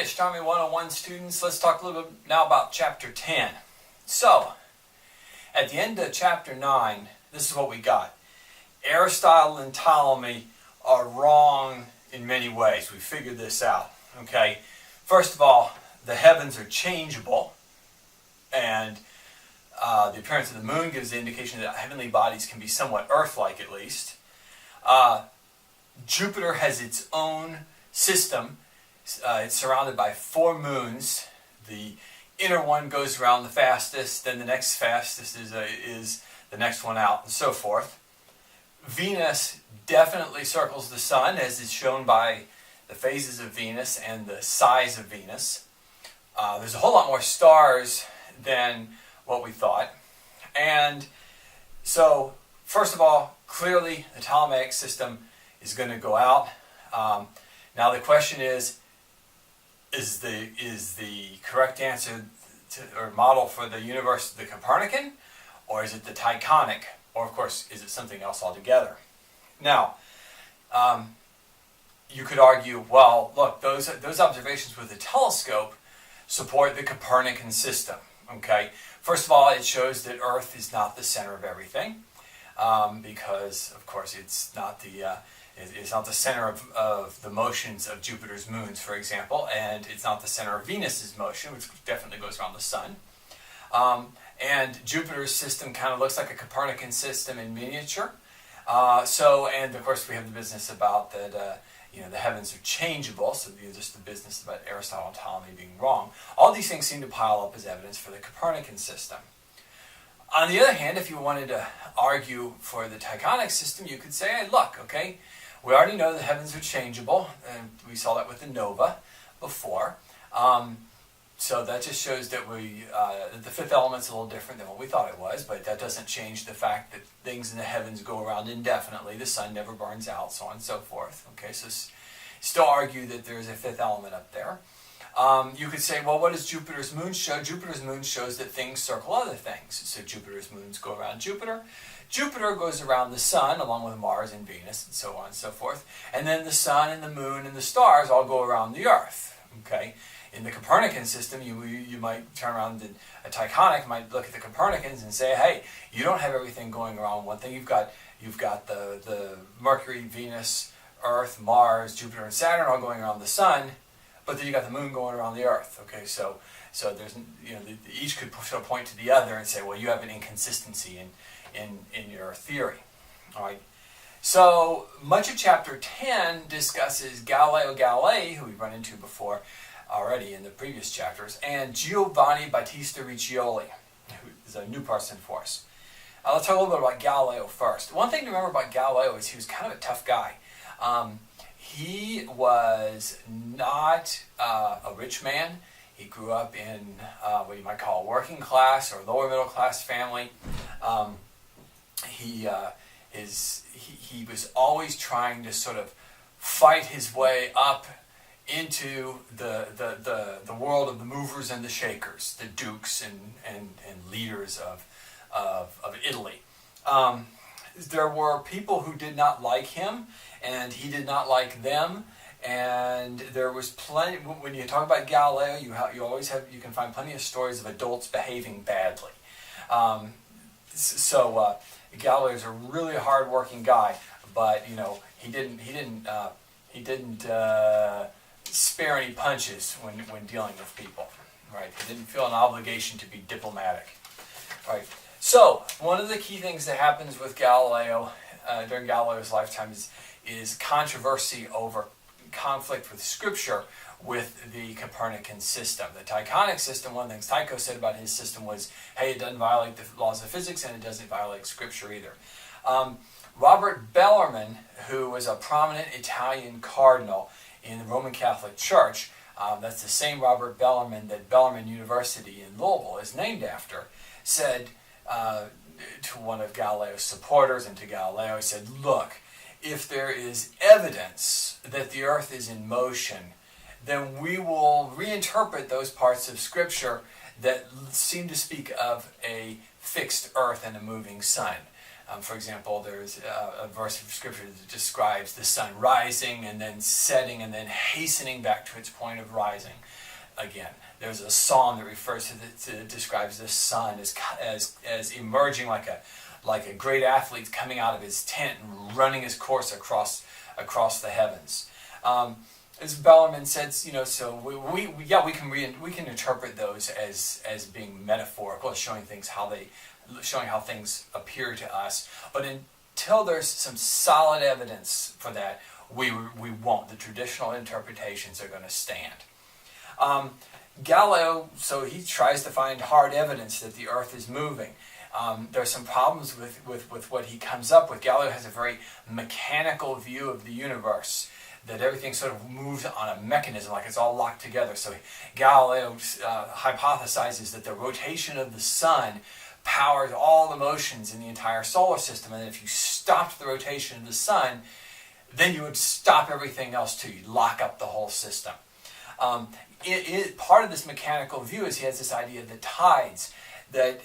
Hey, Astronomy 101 students, let's talk a little bit now about Chapter 10. So, at the end of Chapter 9, this is what we got. Aristotle and Ptolemy are wrong in many ways. We figured this out. Okay, first of all, the heavens are changeable, and the appearance of the moon gives the indication that heavenly bodies can be somewhat Earth-like at least. Jupiter has its own system. It's surrounded by 4 moons. The inner one goes around the fastest, then the next fastest is the next one out, and so forth. Venus definitely circles the sun, as is shown by the phases of Venus and the size of Venus. There's a whole lot more stars than what we thought. And so, first of all, clearly the Ptolemaic system is going to go out. Now the question is the correct answer or model for the universe the Copernican, or is it the Tychonic, or of course is it something else altogether? Now, you could argue, well, look, those observations with the telescope support the Copernican system. Okay, first of all, it shows that Earth is not the center of everything, because of course it's not the center of the motions of Jupiter's moons, for example, and it's not the center of Venus's motion, which definitely goes around the sun. And Jupiter's system kind of looks like a Copernican system in miniature. And of course we have the business about that, the heavens are changeable, so just the business about Aristotle and Ptolemy being wrong. All these things seem to pile up as evidence for the Copernican system. On the other hand, if you wanted to argue for the Tychonic system, you could say, hey, look, okay, we already know the heavens are changeable, and we saw that with the nova before. So that just shows that the fifth element's a little different than what we thought it was, but that doesn't change the fact that things in the heavens go around indefinitely. The sun never burns out, so on and so forth. Okay, so still argue that there's a fifth element up there. You could say, well, what does Jupiter's moon show? Jupiter's moon shows that things circle other things. So Jupiter's moons go around Jupiter. Jupiter goes around the sun, along with Mars and Venus, and so on and so forth. And then the sun and the moon and the stars all go around the Earth. Okay. In the Copernican system, you might turn around, a Tychonic might look at the Copernicans and say, hey, you don't have everything going around one thing. You've got the Mercury, Venus, Earth, Mars, Jupiter, and Saturn all going around the sun, but then you got the moon going around the Earth. Okay, so there's each could sort of point to the other and say, well, you have an inconsistency in your theory. All right. So much of Chapter 10 discusses Galileo Galilei, who we've run into before already in the previous chapters, and Giovanni Battista Riccioli, who is a new person for us. Let's talk a little bit about Galileo first. One thing to remember about Galileo is he was kind of a tough guy. He was not a rich man. He grew up in what you might call a working class or lower middle class family. He was always trying to sort of fight his way up into the world of the movers and the shakers, the dukes and leaders of Italy. There were people who did not like him, and he did not like them. And there was plenty. When you talk about Galileo, you can find plenty of stories of adults behaving badly. Galileo is a really hard-working guy, but he didn't spare any punches when dealing with people. Right? He didn't feel an obligation to be diplomatic. Right. So one of the key things that happens with Galileo during Galileo's lifetime is controversy over conflict with Scripture with the Copernican system. The Tychonic system, one of the things Tycho said about his system was, hey, it doesn't violate the laws of physics and it doesn't violate Scripture either. Robert Bellarmine, who was a prominent Italian cardinal in the Roman Catholic Church, that's the same Robert Bellarmine that Bellarmine University in Louisville is named after, said to one of Galileo's supporters and to Galileo, he said, look, if there is evidence that the earth is in motion, then we will reinterpret those parts of Scripture that seem to speak of a fixed earth and a moving sun. For example, there's a verse of scripture that describes the sun rising and then setting and then hastening back to its point of rising again. There's a psalm that refers to describes the sun as emerging like a great athlete coming out of his tent and running his course across the heavens. As Bellarmine said, so we can interpret those as being metaphorical, showing how things appear to us. But until there's some solid evidence for that, we won't. The traditional interpretations are going to stand. Galileo, so he tries to find hard evidence that the Earth is moving. There are some problems with what he comes up with. Galileo has a very mechanical view of the universe, that everything sort of moves on a mechanism, like it's all locked together. So Galileo hypothesizes that the rotation of the sun powers all the motions in the entire solar system, and if you stopped the rotation of the sun, then you would stop everything else too. You'd lock up the whole system. Part of this mechanical view is he has this idea of the tides, that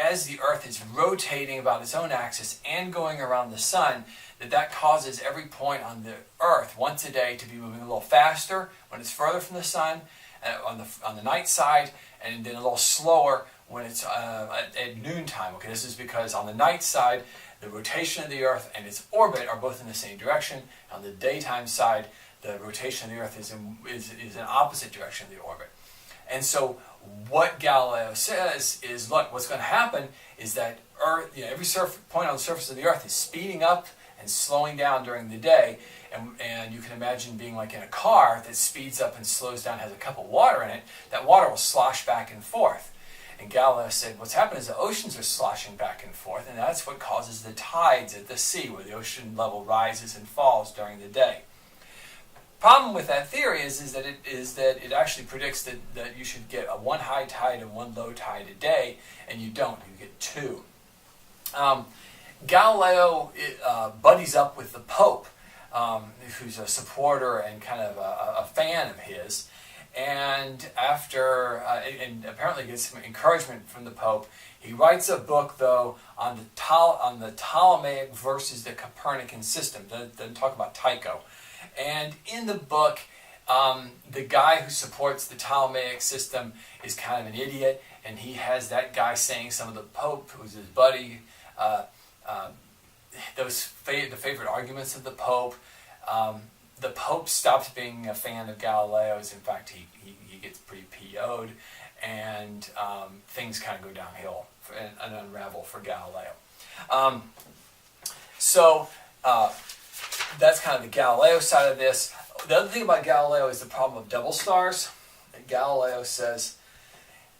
as the Earth is rotating about its own axis and going around the sun, that causes every point on the Earth once a day to be moving a little faster when it's further from the sun on the night side, and then a little slower when it's at noontime. Okay, this is because on the night side, the rotation of the Earth and its orbit are both in the same direction. On the daytime side, the rotation of the Earth is in opposite direction of the orbit. And so what Galileo says is, look, what's going to happen is that Earth, every point on the surface of the Earth is speeding up and slowing down during the day, and you can imagine being like in a car that speeds up and slows down, has a cup of water in it. That water will slosh back and forth. And Galileo said what's happened is the oceans are sloshing back and forth, and that's what causes the tides at the sea, where the ocean level rises and falls during the day. Problem with that theory is that it actually predicts that you should get one high tide and one low tide a day, and you don't. You get two. Galileo buddies up with the Pope, who's a supporter and kind of a fan of his, and and apparently gets some encouragement from the Pope. He writes a book, though, on the Ptolemaic versus the Copernican system. Doesn't talk about Tycho. And in the book, the guy who supports the Ptolemaic system is kind of an idiot, and he has that guy saying some of the Pope, who's his buddy, the favorite arguments of the Pope. The Pope stops being a fan of Galileo's. In fact, he gets pretty PO'd, and things kind of go downhill and unravel for Galileo. That's kind of the Galileo side of this. The other thing about Galileo is the problem of double stars. Galileo says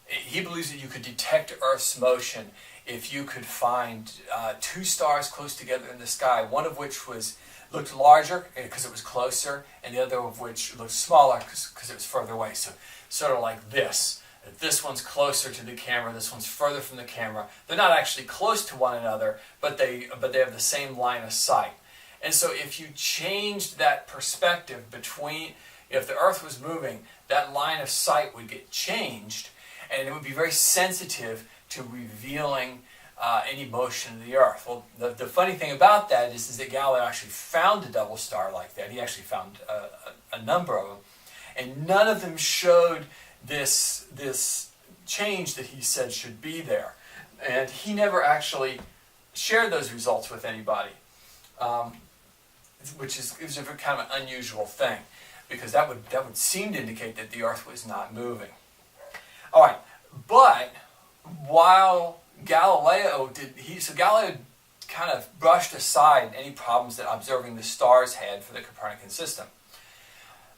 he believes that you could detect Earth's motion if you could find two stars close together in the sky, one of which looked larger because it was closer, and the other of which looked smaller because it was further away. So sort of like this. This one's closer to the camera, this one's further from the camera. They're not actually close to one another, but they have the same line of sight. And so if you changed that perspective if the Earth was moving, that line of sight would get changed, and it would be very sensitive to revealing any motion of the Earth. Well, the funny thing about that is that Galileo actually found a double star like that. He actually found a number of them, and none of them showed this change that he said should be there. And he never actually shared those results with anybody. Which is a kind of an unusual thing, because that would seem to indicate that the Earth was not moving. All right, but while Galileo Galileo kind of brushed aside any problems that observing the stars had for the Copernican system.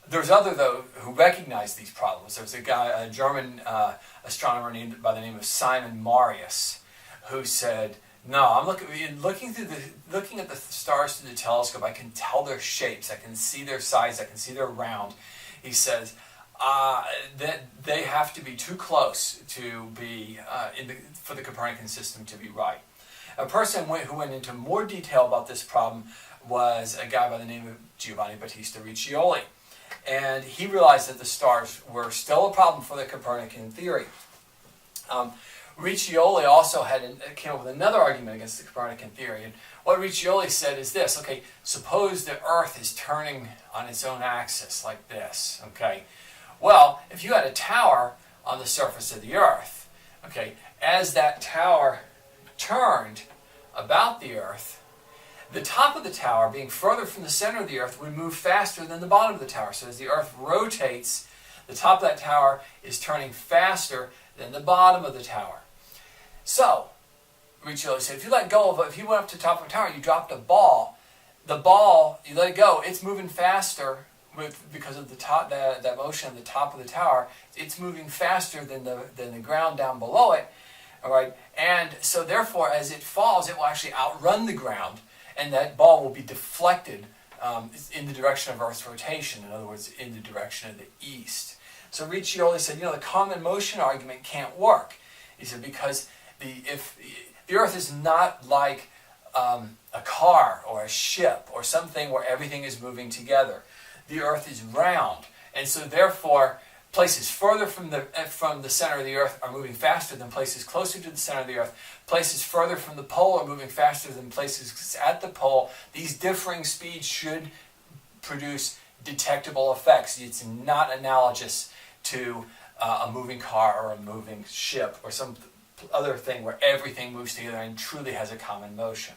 There's others, though, who recognized these problems. There's a German astronomer by the name of Simon Marius, who said, no, I'm looking at the stars through the telescope. I can tell their shapes. I can see their size. I can see they're round. He says that they have to be too close to be for the Copernican system to be right. A person who went into more detail about this problem was a guy by the name of Giovanni Battista Riccioli, and he realized that the stars were still a problem for the Copernican theory. Riccioli also came up with another argument against the Copernican theory. And what Riccioli said is this, okay, suppose the Earth is turning on its own axis like this, okay? Well, if you had a tower on the surface of the Earth, okay, as that tower turned about the Earth, the top of the tower, being further from the center of the Earth, would move faster than the bottom of the tower. So as the Earth rotates, the top of that tower is turning faster than the bottom of the tower. So, Riccioli said, if you let go of it, if you went up to the top of a tower, you dropped a ball, the ball, you let it go, it's moving faster because of that motion on the top of the tower. It's moving faster than the ground down below it. All right, and so therefore, as it falls, it will actually outrun the ground, and that ball will be deflected in the direction of Earth's rotation. In other words, in the direction of the east. So Riccioli said, the common motion argument can't work. He said because if the Earth is not like a car or a ship or something where everything is moving together. The Earth is round, and so therefore places further from the center of the Earth are moving faster than places closer to the center of the Earth. Places further from the pole are moving faster than places at the pole. These differing speeds should produce detectable effects. It's not analogous to a moving car or a moving ship or some other thing where everything moves together and truly has a common motion.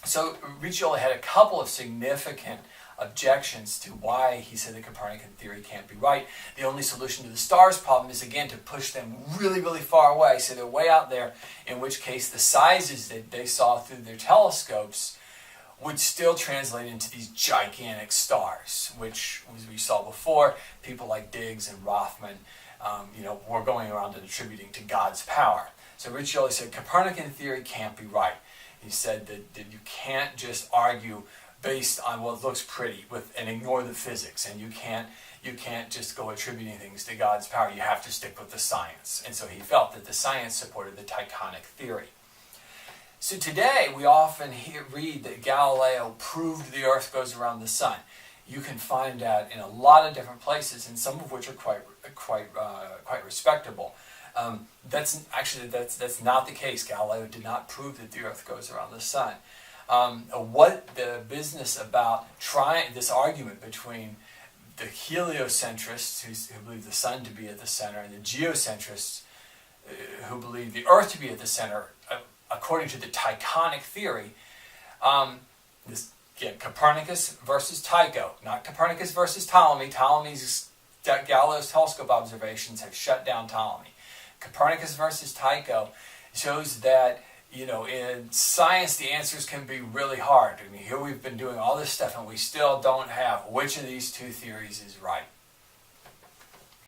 So Riccioli had a couple of significant objections to why he said the Copernican theory can't be right. The only solution to the stars problem is, again, to push them really, really far away, so they're way out there, in which case the sizes that they saw through their telescopes would still translate into these gigantic stars, which, as we saw before, people like Diggs and Rothman were going around and attributing to God's power. So Riccioli said Copernican theory can't be right. He said that you can't just argue based on what looks pretty and ignore the physics, and you can't just go attributing things to God's power. You have to stick with the science. And so he felt that the science supported the Tychonic theory. So today we often read that Galileo proved the Earth goes around the sun. You can find that in a lot of different places, and some of which are quite respectable. That's not the case. Galileo did not prove that the Earth goes around the sun. What the business about trying this argument between the heliocentrists who believe the sun to be at the center and the geocentrists who believe the Earth to be at the center, according to the Tychonic theory, Copernicus versus Tycho, not Copernicus versus Ptolemy. Galileo's telescope observations have shut down Ptolemy. Copernicus versus Tycho shows that, in science the answers can be really hard. I mean, here we've been doing all this stuff and we still don't have which of these two theories is right.